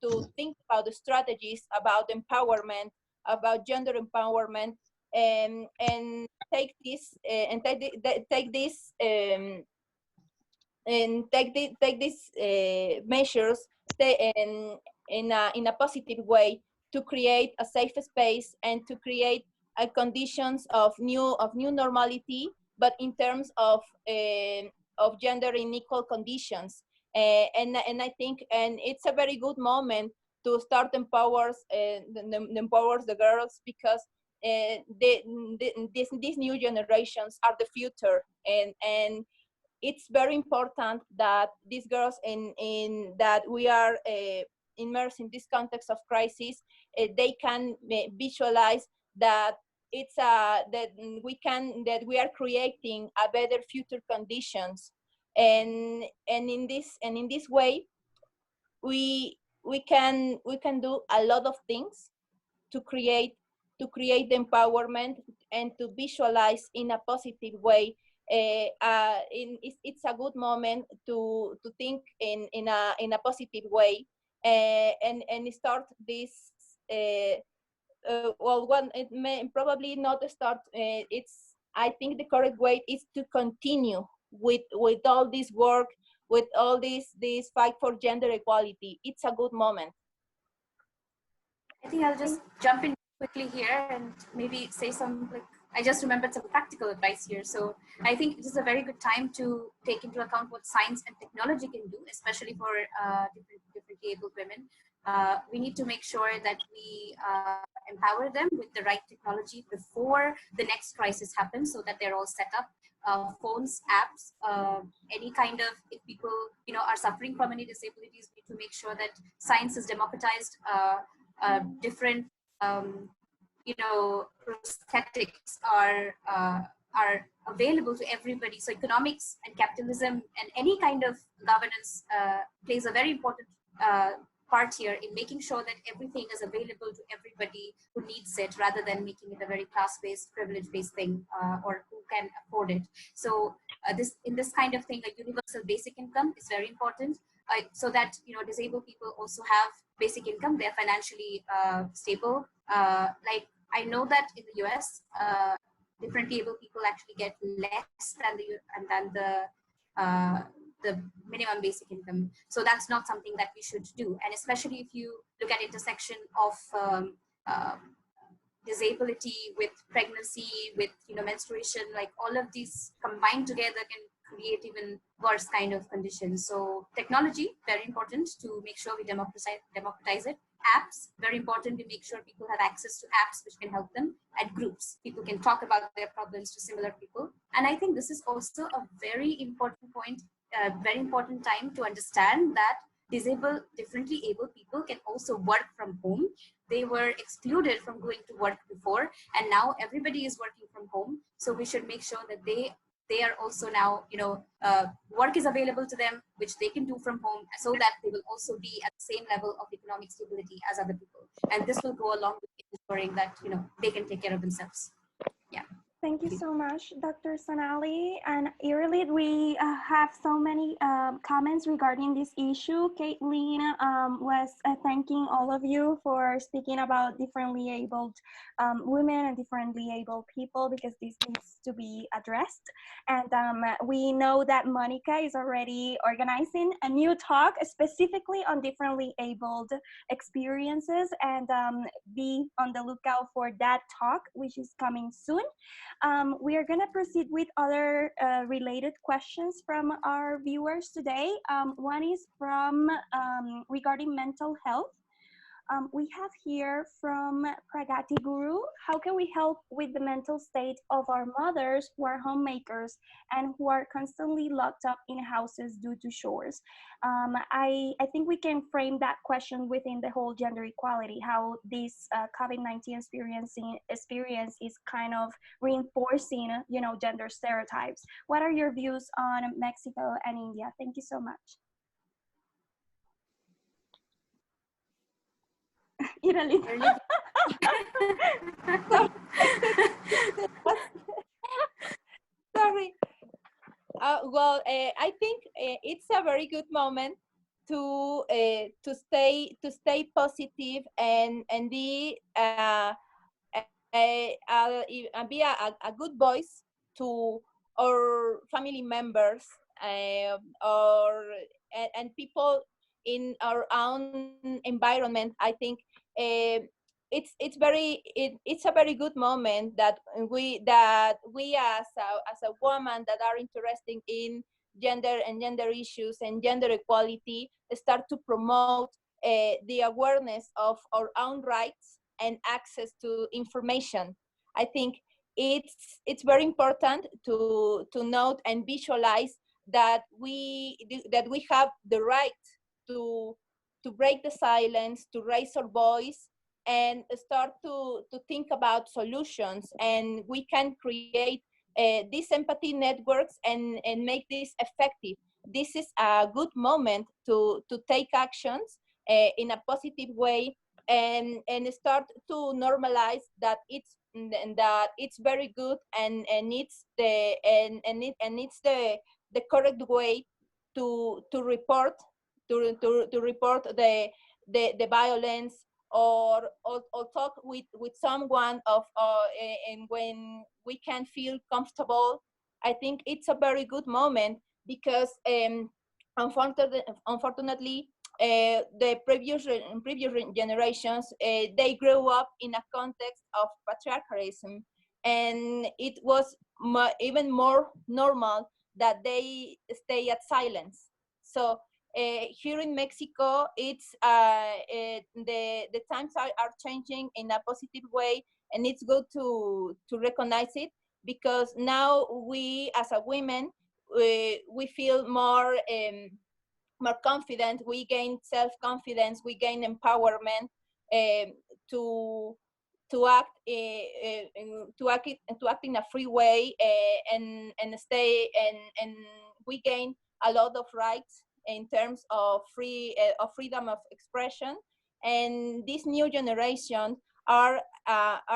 to think about the strategies about empowerment, about gender empowerment, and take this measures in a positive way, to create a safe space and to create conditions of new normality, but in terms of gender unequal conditions. And I think, and it's a very good moment to start empowers the girls, because these new generations are the future, and it's very important that these girls in that we are immersed in this context of crisis, they can visualize that that we are creating a better future conditions, and in this way we can do a lot of things to create the empowerment and to visualize in a positive way. It's a good moment to think in a positive way, and start this well, one, it may probably not start. I think the correct way is to continue with all this work, with all this fight for gender equality. It's a good moment. I think I'll just jump in quickly here and maybe say some, like, I just remembered some practical advice here. So I think this is a very good time to take into account what science and technology can do, especially for differently abled women. We need to make sure that we empower them with the right technology before the next crisis happens, so that they're all set up. Phones, apps, any kind of, if people are suffering from any disabilities, we need to make sure that science is democratized. Different prosthetics are available to everybody. So economics and capitalism and any kind of governance plays a very important part here in making sure that everything is available to everybody who needs it, rather than making it a very class-based, privilege-based thing, or who can afford it. So in this kind of thing, a universal basic income is very important, so that disabled people also have basic income. They're financially stable. Like, I know that in the US, differently able people actually get less than the minimum basic income. So that's not something that we should do. And especially if you look at intersection of disability with pregnancy, with menstruation, like all of these combined together can create even worse kind of conditions. So technology, very important to make sure we democratize it. Apps, very important to make sure people have access to apps which can help them. And groups, people can talk about their problems to similar people. And I think this is also a very important point, very important time to understand that differently able people can also work from home. They were excluded from going to work before, and now everybody is working from home. So we should make sure that they are also now, work is available to them, which they can do from home, so that they will also be at the same level of economic stability as other people. And this will go along with ensuring that, they can take care of themselves. Yeah. Thank you so much, Dr. Sonali and Irelyd. We have so many comments regarding this issue. Caitlin was thanking all of you for speaking about differently abled women and differently abled people, because this needs to be addressed. And we know that Monica is already organizing a new talk specifically on differently abled experiences, and be on the lookout for that talk, which is coming soon. We are going to proceed with other related questions from our viewers today. One is from regarding mental health. We have here from Pragati Guru: how can we help with the mental state of our mothers who are homemakers and who are constantly locked up in houses due to chores? I think we can frame that question within the whole gender equality, how this COVID-19 experience is kind of reinforcing, gender stereotypes. What are your views on Mexico and India? Thank you so much. Irelyd. Sorry. Well, I think it's a very good moment to stay positive and be a good voice to our family members and people in our own environment. I think it's a very good moment that we as a woman that are interested in gender and gender issues and gender equality start to promote the awareness of our own rights and access to information. I think it's very important to note and visualize that we have the right to break the silence, to raise our voice, and start to think about solutions. And we can create these empathy networks and make this effective. This is a good moment to take actions in a positive way and start to normalize that it's very good and it's the correct way to report the violence or talk with someone and when we can feel comfortable. I think it's a very good moment because unfortunately the previous generations they grew up in a context of patriarchalism, and it was even more normal that they stay at silence. So here in Mexico, it's the times are changing in a positive way, and it's good to recognize it, because now we as a women we feel more confident. We gain self-confidence. We gain empowerment to act to act in a free way and stay and we gain a lot of rights in terms of freedom of expression. And this new generation are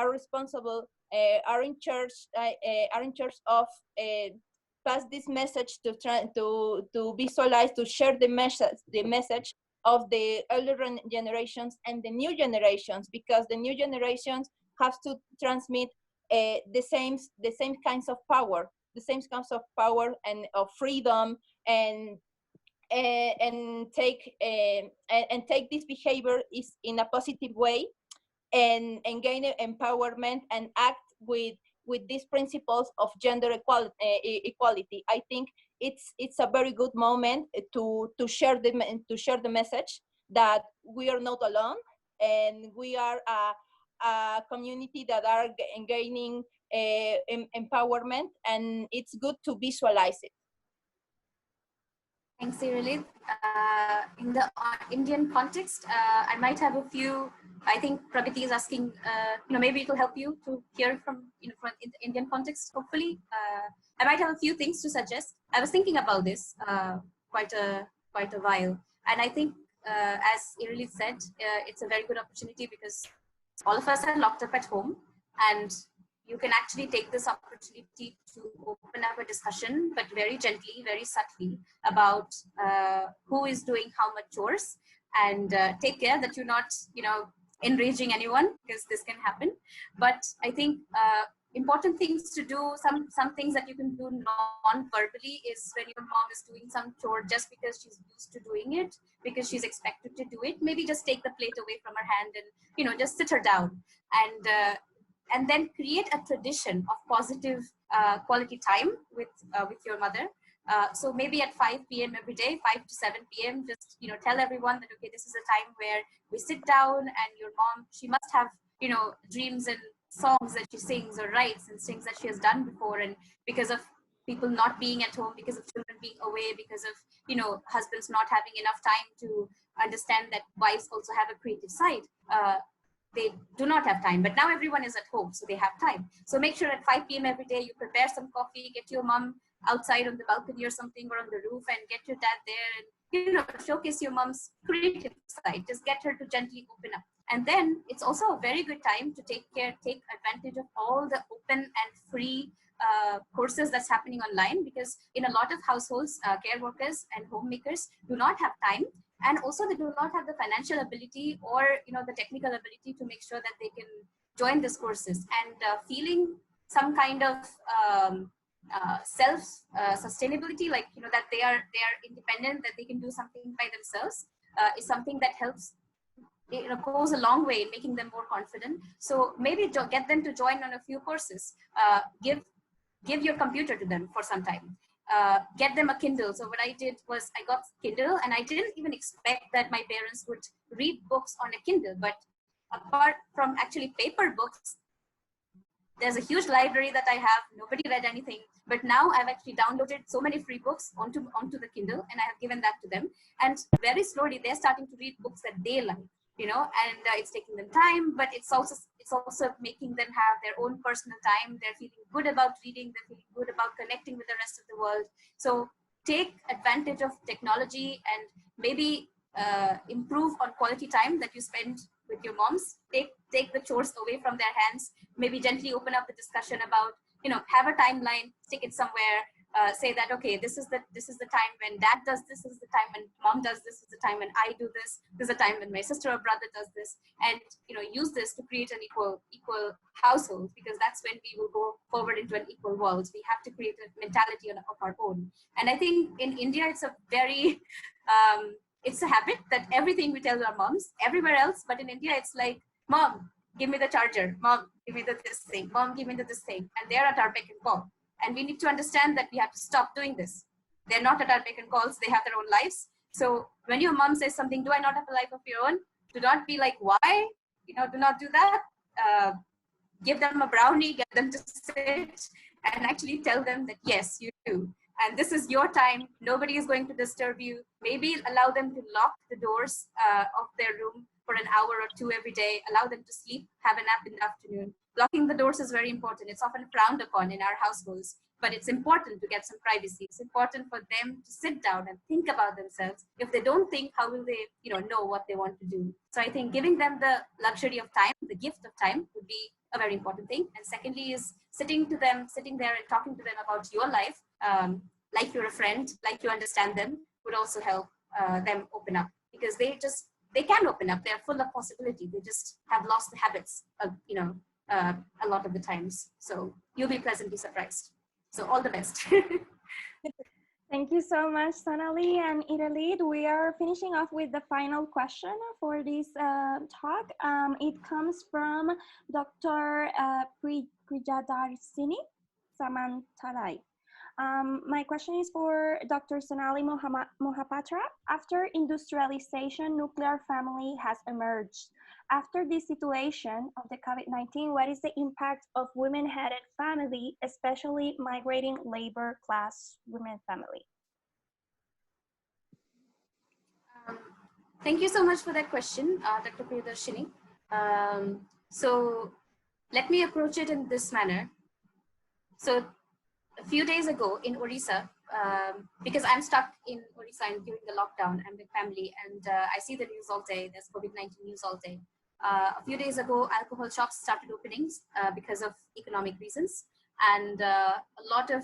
responsible, are in charge of pass this message to try to visualize, to share the message of the elder generations and the new generations, because the new generations have to transmit the same kinds of power, and of freedom, and take this behavior is in a positive way, and gain empowerment and act with these principles of gender equality. I think it's a very good moment to share the message that we are not alone, and we are a community that are gaining empowerment, and it's good to visualize it. Thanks, Irelyd. In the Indian context, I might have a few. I think Pragati is asking, maybe it will help you to hear from, from in the Indian context, hopefully. I might have a few things to suggest. I was thinking about this quite a while. And I think, as Irelyd said, it's a very good opportunity because all of us are locked up at home, and you can actually take this opportunity to open up a discussion, but very gently, very subtly, about who is doing how much chores, and take care that you're not, enraging anyone, because this can happen. But I think important things to do, some things that you can do non-verbally is when your mom is doing some chore just because she's used to doing it, because she's expected to do it, maybe just take the plate away from her hand and, just sit her down, and then create a tradition of positive quality time with your mother. So maybe at 5 p.m. every day, 5 to 7 p.m., just, tell everyone that, okay, this is a time where we sit down, and your mom, she must have, dreams and songs that she sings or writes and things that she has done before. And because of people not being at home, because of children being away, because of, husbands not having enough time to understand that wives also have a creative side, they do not have time. But now everyone is at home, so they have time. So make sure at 5 p.m. every day, you prepare some coffee, get your mom outside on the balcony or something, or on the roof, and get your dad there, and showcase your mom's creative side. Just get her to gently open up. And then it's also a very good time to take advantage of all the open and free courses that's happening online, because in a lot of households, care workers and homemakers do not have time, and also they do not have the financial ability or the technical ability to make sure that they can join these courses. And feeling some kind of self sustainability, like that they are independent, that they can do something by themselves, is something that helps, goes a long way in making them more confident. So maybe get them to join on a few courses. Give your computer to them for some time. Get them a Kindle. So what I did was I got Kindle, and I didn't even expect that my parents would read books on a Kindle. But apart from actually paper books, there's a huge library that I have. Nobody read anything, but now I've actually downloaded so many free books onto the Kindle, and I have given that to them. And very slowly, they're starting to read books that they like, and it's taking them time, but it's also making them have their own personal time. They're feeling good about reading. They're feeling good about connecting with the rest of the world. So take advantage of technology, and maybe improve on quality time that you spend with your moms. Take the chores away from their hands. Maybe gently open up the discussion about, have a timeline, stick it somewhere, say that, okay, this is the time when dad does this is the time when mom does this is the time when I do this is the time when my sister or brother does this, and use this to create an equal household, because that's when we will go forward into an equal world. We have to create a mentality of our own. And I think in India it's a very it's a habit that everything we tell our moms everywhere else, but in India it's like, mom, give me the charger, mom, give me this thing, mom, give me this thing, and they're at our beck and call. And we need to understand that we have to stop doing this. They're not at our beck and calls, they have their own lives. So when your mom says something, do I not have a life of your own? Do not be like, why? Do not do that. Give them a brownie, get them to sit, and actually tell them that, yes, you do. And this is your time. Nobody is going to disturb you. Maybe allow them to lock the doors of their room for an hour or two every day. Allow them to sleep, have a nap in the afternoon. Locking the doors is very important. It's often frowned upon in our households, but it's important to get some privacy. It's important for them to sit down and think about themselves. If they don't think, how will they, know what they want to do? So I think giving them the luxury of time, the gift of time, would be a very important thing. And secondly is sitting there and talking to them about your life, like you're a friend, like you understand them, would also help them open up, because they can open up. They're full of possibility. They just have lost the habits of, a lot of the times. So you'll be pleasantly surprised. So all the best. Thank you so much, Sonali and Irelyd. We are finishing off with the final question for this talk. It comes from Dr. Priyadarsini Samantarai. My question is for Dr. Sonali Malhotra. After industrialization, nuclear family has emerged. After this situation of the COVID-19, what is the impact of women-headed family, especially migrating labor class women family? Thank you so much for that question, Dr. Priyadarshini. So let me approach it in this manner. So a few days ago in Orissa, because I'm stuck in Orissa and during the lockdown, I'm with family, and I see the news all day. There's COVID-19 news all day. A few days ago, alcohol shops started opening because of economic reasons, and a lot of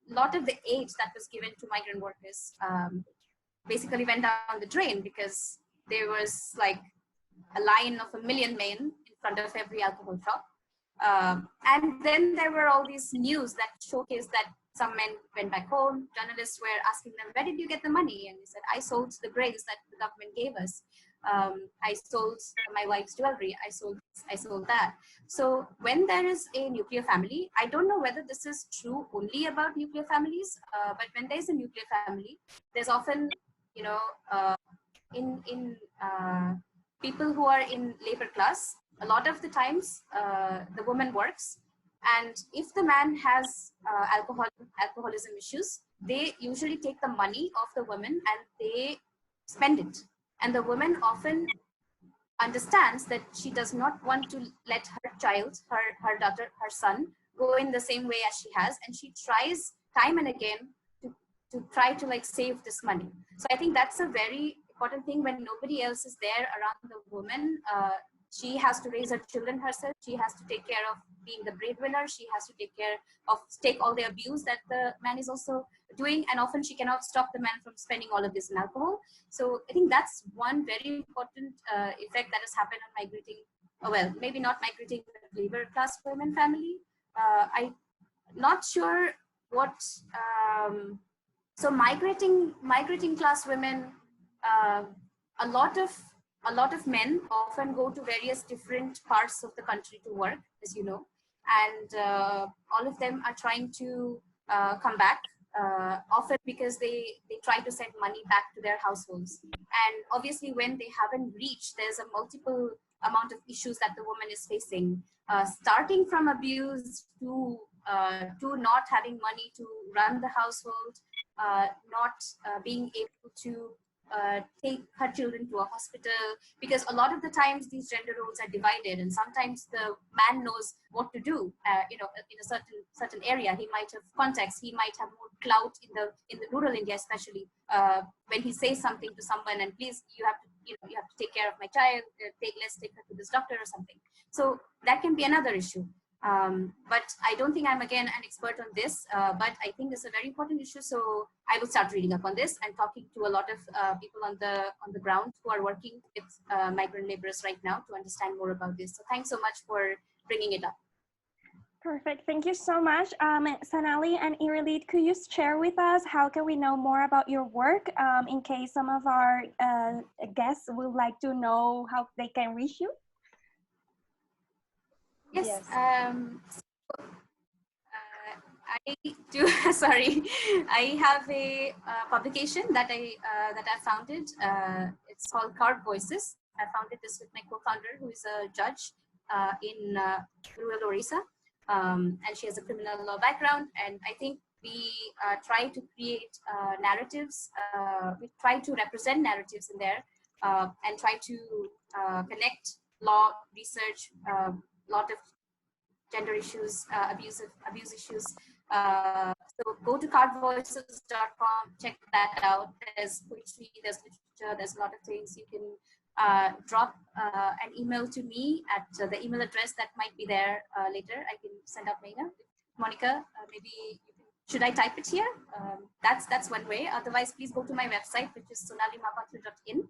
the aid that was given to migrant workers basically went down the drain, because there was like a line of 1 million men in front of every alcohol shop. And then there were all these news that showcased that some men went back home. Journalists were asking them, where did you get the money? And they said, I sold the grains that the government gave us. I sold my wife's jewelry. I sold that. So when there is a nuclear family, I don't know whether this is true only about nuclear families, but when there's a nuclear family, there's often, in people who are in labor class, a lot of the times the woman works, and if the man has alcoholism issues, they usually take the money of the woman and they spend it. And the woman often understands that she does not want to let her child, her daughter, her son, go in the same way as she has, and she tries time and again to try to like save this money. So I think that's a very important thing. When nobody else is there around the woman, she has to raise her children herself. She has to take care of being the breadwinner. She has to take all the abuse that the man is also doing. And often she cannot stop the man from spending all of this in alcohol. So I think that's one very important effect that has happened on migrating, well, maybe not migrating, but labor class women family. I'm not sure what, so migrating class women, a lot of men often go to various different parts of the country to work, as you know, and all of them are trying to come back, often because they try to send money back to their households. And obviously when they haven't reached, there's a multiple amount of issues that the woman is facing, starting from abuse to not having money to run the household, not being able to take her children to a hospital, because a lot of the times these gender roles are divided, and sometimes the man knows what to do. In a certain area, he might have contacts, he might have more clout in the rural India, especially when he says something to someone, and please, you have to take care of my child. Let's take her to this doctor or something. So that can be another issue. But I don't think I'm, again, an expert on this, but I think it's a very important issue. So I will start reading up on this and talking to a lot of people on the ground who are working with migrant laborers right now to understand more about this. So thanks so much for bringing it up. Perfect. Thank you so much. Sonali and Irelyd, could you share with us how can we know more about your work in case some of our guests would like to know how they can reach you? Yes. I do. Sorry, I have a publication that I founded. It's called Carved Voices. I founded this with my co-founder, who is a judge in rural Orissa, and she has a criminal law background. And I think we try to create narratives. We try to represent narratives in there, and try to connect law, research, lot of gender issues, abuse issues. So go to carvedvoices.com, check that out. There's poetry, there's literature, there's a lot of things. You can drop an email to me at the email address that might be there later. I can send out my email. Monica, maybe you can, should I type it here? That's one way. Otherwise, please go to my website, which is sonalimalhotra.in.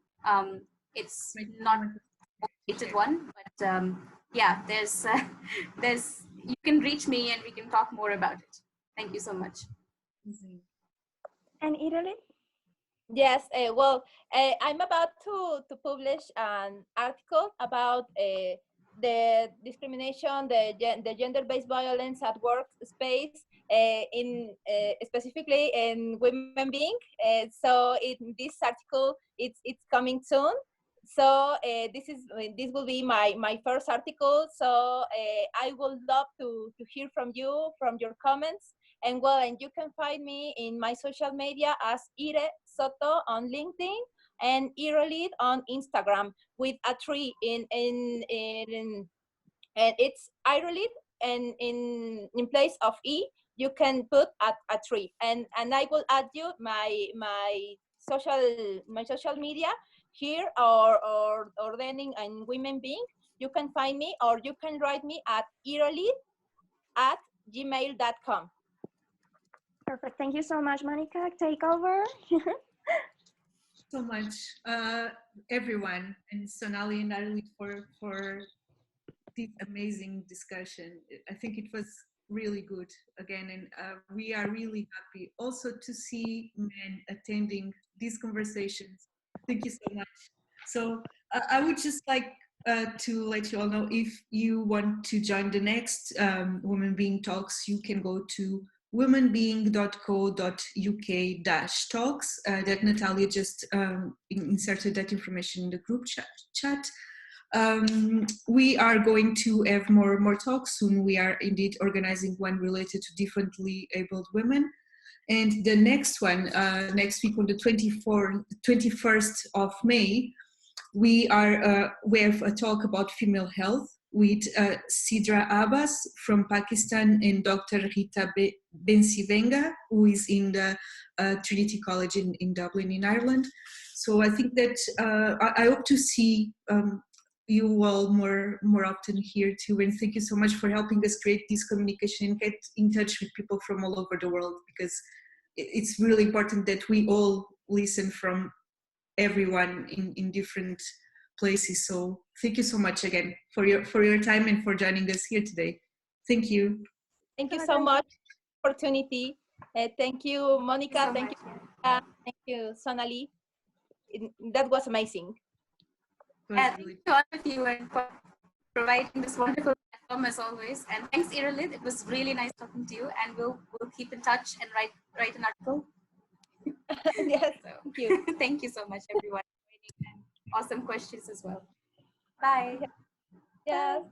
It's not a updated one, but yeah, there's you can reach me and we can talk more about it. Thank you so much. And Irelyd? Yes, well, I'm about to publish an article about the discrimination, the gender-based violence at workspace, specifically in women being. So this article, it's coming soon. So this will be my first article. So I would love to hear from you, from your comments. And well, and you can find me in my social media as Irelyd Soto on LinkedIn and Irelyd on Instagram with a 3 in and it's Irelyd, and in place of E you can put a 3, and I will add you my social media here, or then in Women Being. You can find me, or you can write me at irelyd@gmail.com. Perfect. Thank you so much, Monica. Take over. So much, everyone, and Sonali and Irelyd for this amazing discussion. I think it was really good again, and we are really happy also to see men attending these conversations. Thank you so much. So I would just like to let you all know, if you want to join the next Women Being Talks, you can go to womenbeing.co.uk/talks. That Natalia just inserted that information in the group chat. We are going to have more talks soon. We are indeed organizing one related to differently abled women. And the next one, next week on the 21st of May, we have a talk about female health with Sidra Abbas from Pakistan and Dr. Rita Bensivenga, who is in the Trinity College in Dublin, in Ireland. So I think that I hope to see you all more often here too, and thank you so much for helping us create this communication and get in touch with people from all over the world, because it's really important that we all listen from everyone in different places. So thank you so much again for your time and for joining us here today. Thank you. Thank you so much for the opportunity. Thank you, Monica. Thank you, Sonali. That was amazing. Thank you to all of you and for providing this wonderful platform as always. And thanks, Irelyd. It was really nice talking to you, and we'll keep in touch and write an article. Yes, so, thank you. Thank you so much, everyone. And awesome questions as well. Bye. Yes.